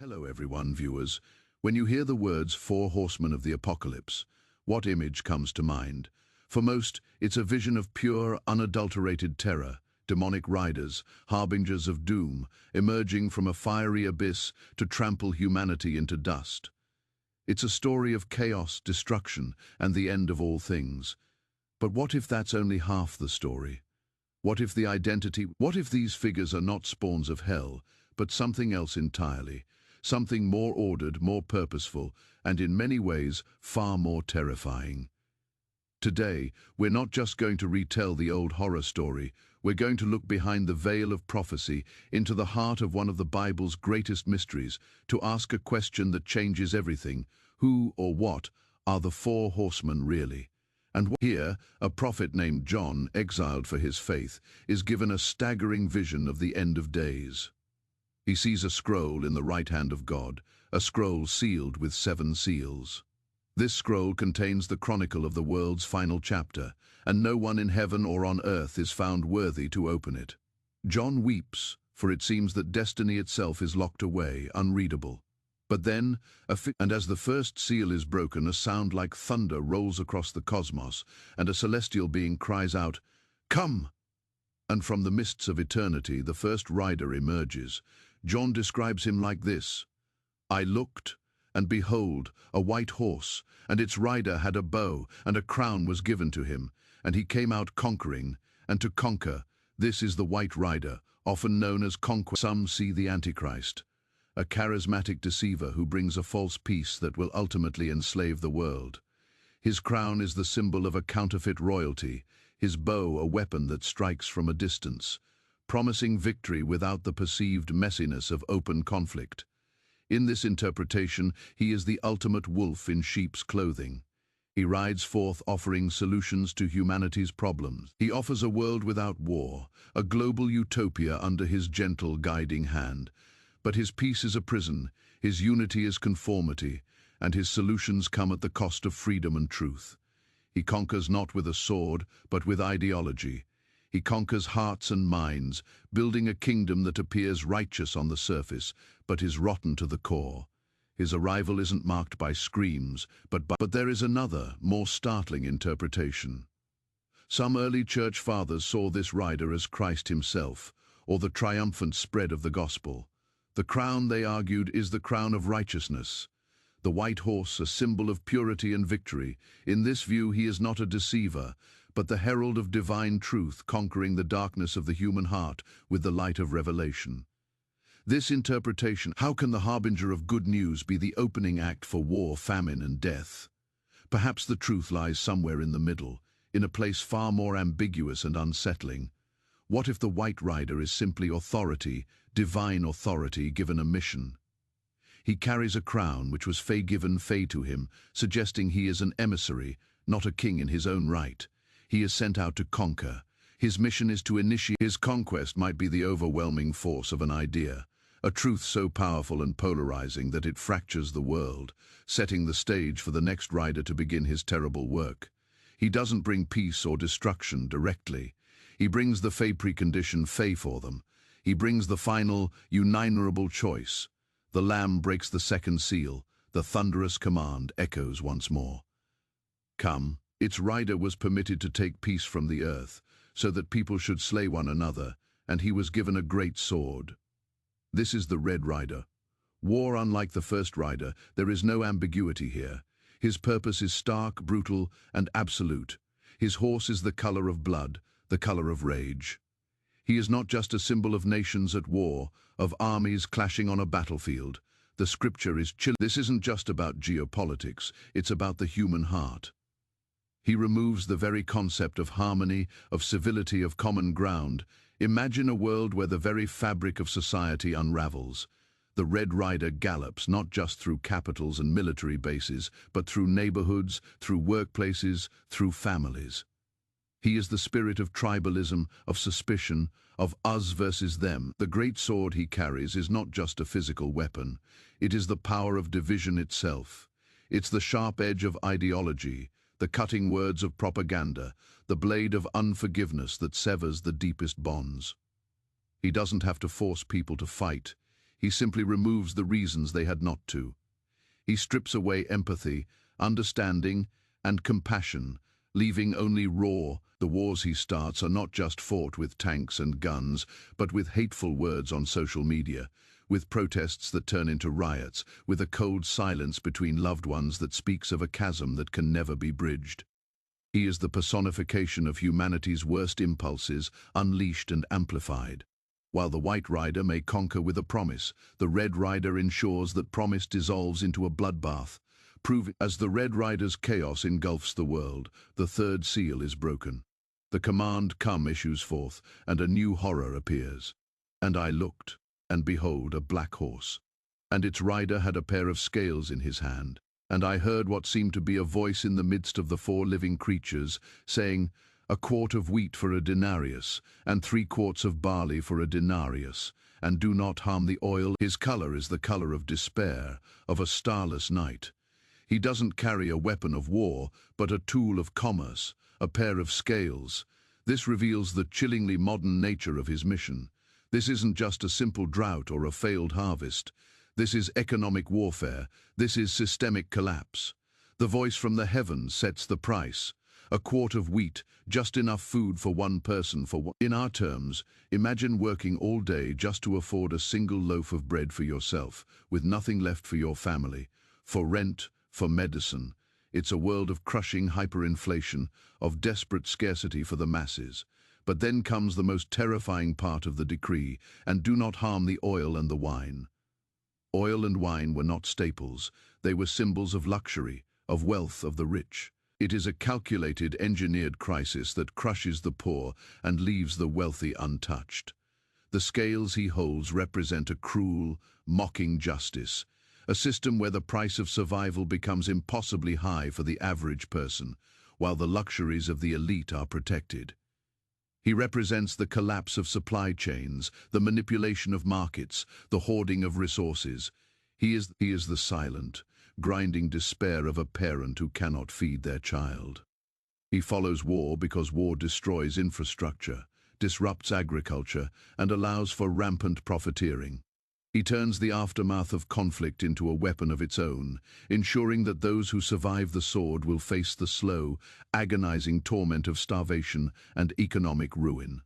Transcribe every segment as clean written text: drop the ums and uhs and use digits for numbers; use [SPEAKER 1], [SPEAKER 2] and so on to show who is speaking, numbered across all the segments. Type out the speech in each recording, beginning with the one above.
[SPEAKER 1] Hello everyone, viewers. When you hear the words Four Horsemen of the Apocalypse, what image comes to mind? For most, it's a vision of pure, unadulterated terror, demonic riders, harbingers of doom, emerging from a fiery abyss to trample humanity into dust. It's a story of chaos, destruction, and the end of all things. But what if that's only half the story? What if these figures are not spawns of hell, but something else entirely? Something more ordered, more purposeful, and in many ways far more terrifying. Today, we're not just going to retell the old horror story, we're going to look behind the veil of prophecy into the heart of one of the Bible's greatest mysteries, to ask a question that changes everything. Who or what are the Four Horsemen really? And here, a prophet named John, exiled for his faith, is given a staggering vision of the end of days. He sees a scroll in the right hand of God, a scroll sealed with 7 seals. This scroll contains the chronicle of the world's final chapter, and no one in heaven or on earth is found worthy to open it. John weeps, for it seems that destiny itself is locked away, unreadable. But then, as the first seal is broken, a sound like thunder rolls across the cosmos, and a celestial being cries out, "Come!" And from the mists of eternity, the first rider emerges. John describes him like this: "I looked, and behold, a white horse, and its rider had a bow, and a crown was given to him, and he came out conquering, and to conquer. This is the white rider, often known as conqueror." Some see the Antichrist, a charismatic deceiver who brings a false peace that will ultimately enslave the world. His crown is the symbol of a counterfeit royalty, his bow a weapon that strikes from a distance, promising victory without the perceived messiness of open conflict. In this interpretation, he is the ultimate wolf in sheep's clothing. He rides forth offering solutions to humanity's problems. He offers a world without war, a global utopia under his gentle guiding hand. But his peace is a prison, his unity is conformity, and his solutions come at the cost of freedom and truth. He conquers not with a sword, but with ideology. He conquers hearts and minds, building a kingdom that appears righteous on the surface, but is rotten to the core. His arrival isn't marked by screams, but there is another, more startling interpretation. Some early church fathers saw this rider as Christ himself, or the triumphant spread of the gospel. The crown, they argued, is the crown of righteousness. The white horse, a symbol of purity and victory. In this view, he is not a deceiver, but the herald of divine truth, conquering the darkness of the human heart with the light of revelation. This interpretation, how can the harbinger of good news be the opening act for war, famine, and death? Perhaps the truth lies somewhere in the middle, in a place far more ambiguous and unsettling. What if the white rider is simply authority, divine authority given a mission? He carries a crown which was given to him, suggesting he is an emissary, not a king in his own right. He is sent out to conquer. His mission is to initiate. His conquest might be the overwhelming force of an idea, a truth so powerful and polarizing that it fractures the world, setting the stage for the next rider to begin his terrible work. He doesn't bring peace or destruction directly. He brings the precondition for them. He brings the final, unignorable choice. The Lamb breaks the second seal. The thunderous command echoes once more. Come. Its rider was permitted to take peace from the earth, so that people should slay one another, and he was given a great sword. This is the Red Rider. War, unlike the first rider, there is no ambiguity here. His purpose is stark, brutal, and absolute. His horse is the color of blood, the color of rage. He is not just a symbol of nations at war, of armies clashing on a battlefield. The scripture is chilling. This isn't just about geopolitics, it's about the human heart. He removes the very concept of harmony, of civility, of common ground. Imagine a world where the very fabric of society unravels. The Red Rider gallops not just through capitals and military bases, but through neighborhoods, through workplaces, through families. He is the spirit of tribalism, of suspicion, of us versus them. The great sword he carries is not just a physical weapon. It is the power of division itself. It's the sharp edge of ideology, the cutting words of propaganda, the blade of unforgiveness that severs the deepest bonds. He doesn't have to force people to fight. He simply removes the reasons they had not to. He strips away empathy, understanding, and compassion, leaving only raw. The wars he starts are not just fought with tanks and guns, but with hateful words on social media, with protests that turn into riots, with a cold silence between loved ones that speaks of a chasm that can never be bridged. He is the personification of humanity's worst impulses, unleashed and amplified. While the White Rider may conquer with a promise, the Red Rider ensures that promise dissolves into a bloodbath. Proving as the Red Rider's chaos engulfs the world, the third seal is broken. The command "Come" issues forth, and a new horror appears. And I looked, and behold, a black horse. And its rider had a pair of scales in his hand. And I heard what seemed to be a voice in the midst of the four living creatures, saying, "A quart of wheat for a denarius, and 3 quarts of barley for a denarius, and do not harm the oil." His color is the color of despair, of a starless night. He doesn't carry a weapon of war, but a tool of commerce, a pair of scales. This reveals the chillingly modern nature of his mission. This isn't just a simple drought or a failed harvest. This is economic warfare. This is systemic collapse. The voice from the heavens sets the price. A quart of wheat, just enough food for one person for one. In our terms, imagine working all day just to afford a single loaf of bread for yourself, with nothing left for your family, for rent, for medicine. It's a world of crushing hyperinflation, of desperate scarcity for the masses. But then comes the most terrifying part of the decree, and do not harm the oil and the wine. Oil and wine were not staples. They were symbols of luxury, of wealth of the rich. It is a calculated, engineered crisis that crushes the poor and leaves the wealthy untouched. The scales he holds represent a cruel, mocking justice, a system where the price of survival becomes impossibly high for the average person, while the luxuries of the elite are protected. He represents the collapse of supply chains, the manipulation of markets, the hoarding of resources. He is the silent, grinding despair of a parent who cannot feed their child. He follows war because war destroys infrastructure, disrupts agriculture, and allows for rampant profiteering. He turns the aftermath of conflict into a weapon of its own, ensuring that those who survive the sword will face the slow, agonizing torment of starvation and economic ruin.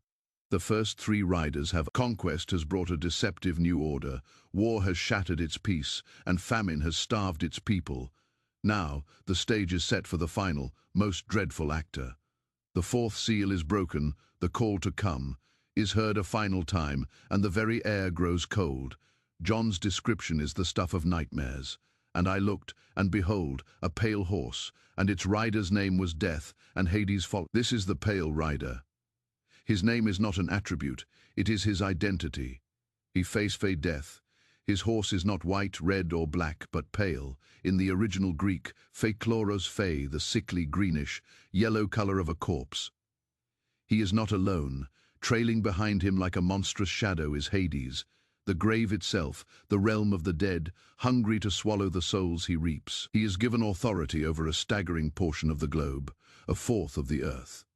[SPEAKER 1] The first 3 riders have. Conquest has brought a deceptive new order, war has shattered its peace, and famine has starved its people. Now, the stage is set for the final, most dreadful actor. The 4th seal is broken, the call to come is heard a final time, and the very air grows cold. John's description is the stuff of nightmares. And I looked, and behold, a pale horse, and its rider's name was Death, and Hades followed. This is the Pale Rider. His name is not an attribute, it is his identity. He faced death. His horse is not white, red, or black, but pale. In the original Greek, phekloros phei, the sickly, greenish, yellow color of a corpse. He is not alone. Trailing behind him like a monstrous shadow is Hades, the grave itself, the realm of the dead, hungry to swallow the souls he reaps. He is given authority over a staggering portion of the globe, a fourth of the earth.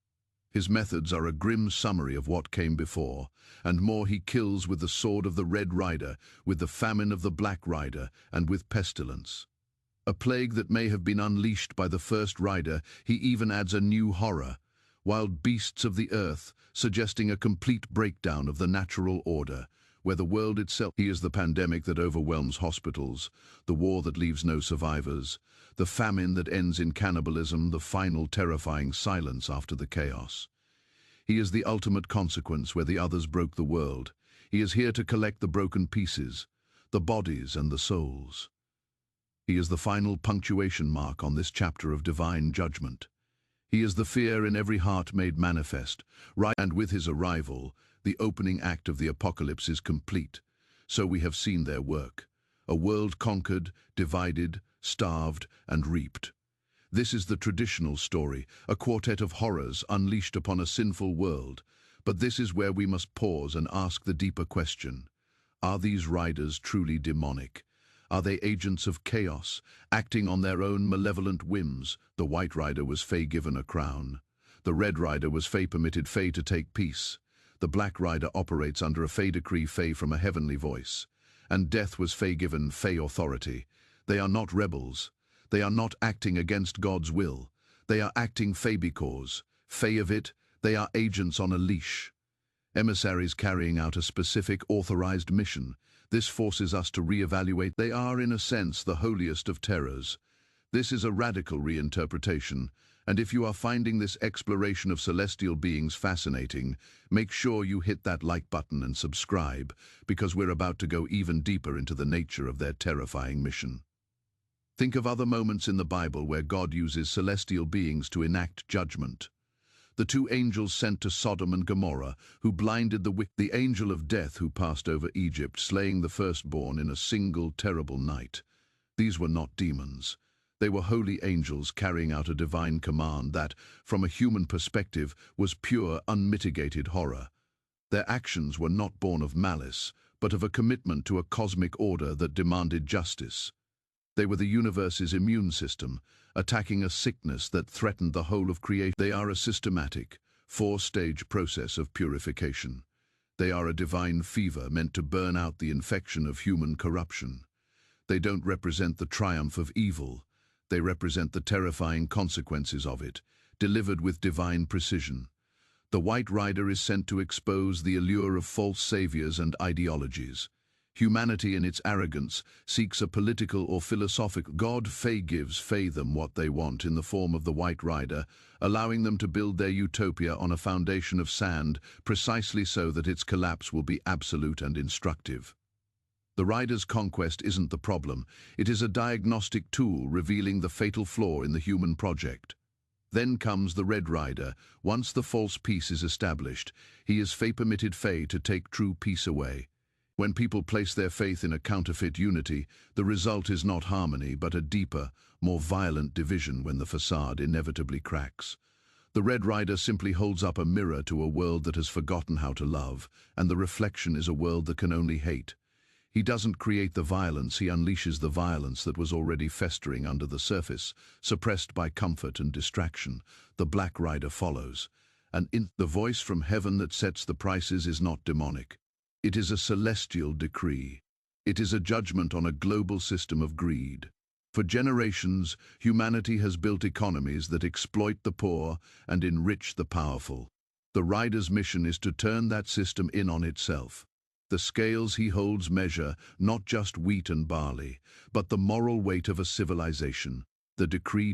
[SPEAKER 1] His methods are a grim summary of what came before, and more. He kills with the sword of the Red Rider, with the famine of the Black Rider, and with pestilence. A plague that may have been unleashed by the first rider, he even adds a new horror, wild beasts of the earth, suggesting a complete breakdown of the natural order, where the world itself. He is the pandemic that overwhelms hospitals, the war that leaves no survivors, the famine that ends in cannibalism, the final terrifying silence after the chaos. He is the ultimate consequence where the others broke the world. He is here to collect the broken pieces, the bodies and the souls. He is the final punctuation mark on this chapter of divine judgment. He is the fear in every heart made manifest, and with his arrival, the opening act of the apocalypse is complete. So we have seen their work. A world conquered, divided, starved, and reaped. This is the traditional story, a quartet of horrors unleashed upon a sinful world. But this is where we must pause and ask the deeper question. Are these riders truly demonic? Are they agents of chaos, acting on their own malevolent whims? The White Rider was Fae given a crown. The Red Rider was Fae permitted Fae to take peace. The Black Rider operates under a Fae decree, Fae from a heavenly voice. and death was Fae-given Fae authority. They are not rebels. They are not acting against God's will. They are acting Fae because, Fae of it, they are agents on a leash. Emissaries carrying out a specific authorized mission. This forces us to re-evaluate. They are, in a sense, the holiest of terrors. This is a radical reinterpretation, and if you are finding this exploration of celestial beings fascinating, make sure you hit that like button and subscribe, because we're about to go even deeper into the nature of their terrifying mission. Think of other moments in the Bible where God uses celestial beings to enact judgment. The two angels sent to Sodom and Gomorrah, who blinded the wicked, the angel of death who passed over Egypt, slaying the firstborn in a single terrible night. These were not demons. They were holy angels carrying out a divine command that, from a human perspective, was pure, unmitigated horror. Their actions were not born of malice, but of a commitment to a cosmic order that demanded justice. They were the universe's immune system, attacking a sickness that threatened the whole of creation. They are a systematic, four-stage process of purification. They are a divine fever meant to burn out the infection of human corruption. They don't represent the triumph of evil. They represent the terrifying consequences of it, delivered with divine precision. The White Rider is sent to expose the allure of false saviors and ideologies. Humanity in its arrogance seeks a political or philosophical God. Fae gives Fae them what they want in the form of the White Rider, allowing them to build their utopia on a foundation of sand, precisely so that its collapse will be absolute and instructive. The Rider's conquest isn't the problem. It is a diagnostic tool revealing the fatal flaw in the human project. Then comes the Red Rider. Once the false peace is established, he is Fae-permitted Fae to take true peace away. When people place their faith in a counterfeit unity, the result is not harmony, but a deeper, more violent division when the facade inevitably cracks. The Red Rider simply holds up a mirror to a world that has forgotten how to love, and the reflection is a world that can only hate. He doesn't create the violence, he unleashes the violence that was already festering under the surface, suppressed by comfort and distraction. The Black Rider follows. And the voice from heaven that sets the prices is not demonic. It is a celestial decree. It is a judgment on a global system of greed. For generations, humanity has built economies that exploit the poor and enrich the powerful. The Rider's mission is to turn that system in on itself. The scales he holds measure not just wheat and barley, but the moral weight of a civilization. The decree